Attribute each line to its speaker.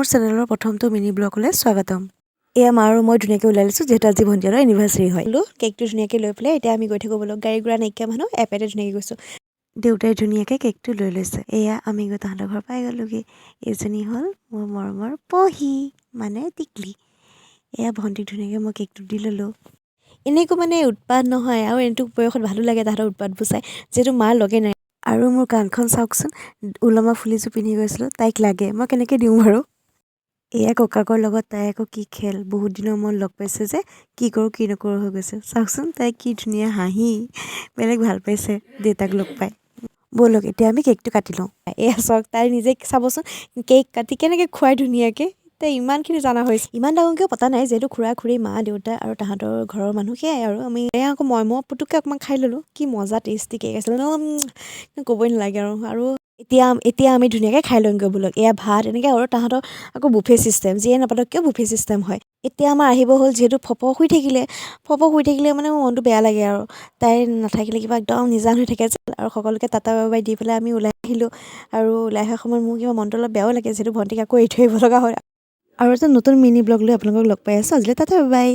Speaker 1: মোৰ চেনেলৰ প্ৰথমটো মিনি ব্লগলৈ স্বাগতম। এয়া মা আৰু মই ধুনীয়াকৈ ওলাই লৈছোঁ যিহেতু আজি ভণ্টিহঁতৰ এনিভাৰ্চাৰী হয়। কেকটো ধুনীয়াকৈ লৈ পেলাই এতিয়া আমি গৈ থাকোঁ বলক। গাড়ী গুৰা নাইকিয়া মানুহ এপেতে ধুনীয়াকৈ গৈছোঁ। দেউতাই ধুনীয়াকৈ কেকটো লৈ লৈছে। এয়া আমি গৈ তাহাঁতৰ ঘৰ পাই গ'লোগৈ। এইজনী হ'ল মোৰ মৰমৰ পহি মানে টিকলি। এয়া ভণ্টিক ধুনীয়াকৈ মই কেকটো দি ল'লোঁ। এনেকৈ মানে উৎপাত নহয় আৰু এইটো বয়সত ভালো লাগে তাহাঁতৰ উৎপাতবোৰ চাই, যিহেতু মাৰ লগে নাই। আৰু মোৰ কাণখন চাওকচোন, ওলমা ফুলিযোৰ পিন্ধি গৈছিলোঁ, তাইক লাগে, মই কেনেকৈ দিওঁ বাৰু। এয়া ককাকৰ লগত তাই আকৌ কি খেল, বহুত দিনৰ মূৰত লগ পাইছে যে কি কৰোঁ কি নকৰোঁ হৈ গৈছে। চাওকচোন তাই কি ধুনীয়া হাঁহি, বেলেগ ভাল পাইছে দেউতাক লগ পাই। ব'লক এতিয়া আমি কেকটো কাটি লওঁ। এয়া চাওক তাই নিজে চাবচোন কেক কাটি কেনেকৈ খুৱাই ধুনীয়াকৈ। তাই ইমানখিনি জানা হৈছে। ইমান ডাঙৰকৈও পতা নাই, যিহেতু খুৰা খুৰী মা দেউতা আৰু তাহাঁতৰ ঘৰৰ মানুহ সেয়াই আৰু আমি এয়া আকৌ মই পুটুককৈ অকণমান খাই ল'লোঁ। কি মজা টেষ্টি কেক আছিলে ক'বই নালাগে আৰু এতিয়া আমি ধুনীয়াকৈ খাই লওঁগৈ ব'লক। এয়া ভাত এনেকৈ আৰু তাহাঁতৰ আকৌ বুফে ছিষ্টেম, যিয়ে নাপাতক কিয় বুফে ছিষ্টেম হয়। এতিয়া আমাৰ আহিব হ'ল, যিহেতু ফপ শুই থাকিলে মানে মোৰ মনটো বেয়া লাগে আৰু তাই নাথাকিলে কিবা একদম নিজান হৈ থাকে যে। আৰু সকলোকে টাটা বাই বাই দি পেলাই আমি ওলাই আহিলোঁ। আৰু ওলাই অহাৰ সময়ত মোৰ কিবা মনটো অলপ বেয়াও লাগে, যিহেতু ভণ্টিক আকৌ এৰি থৈ আহিব লগা হয়। আৰু এটা নতুন মিনি ব্লগ লৈ আপোনালোকক লগ পাই আছোঁ। আজিলৈ টাটা বাই বাই।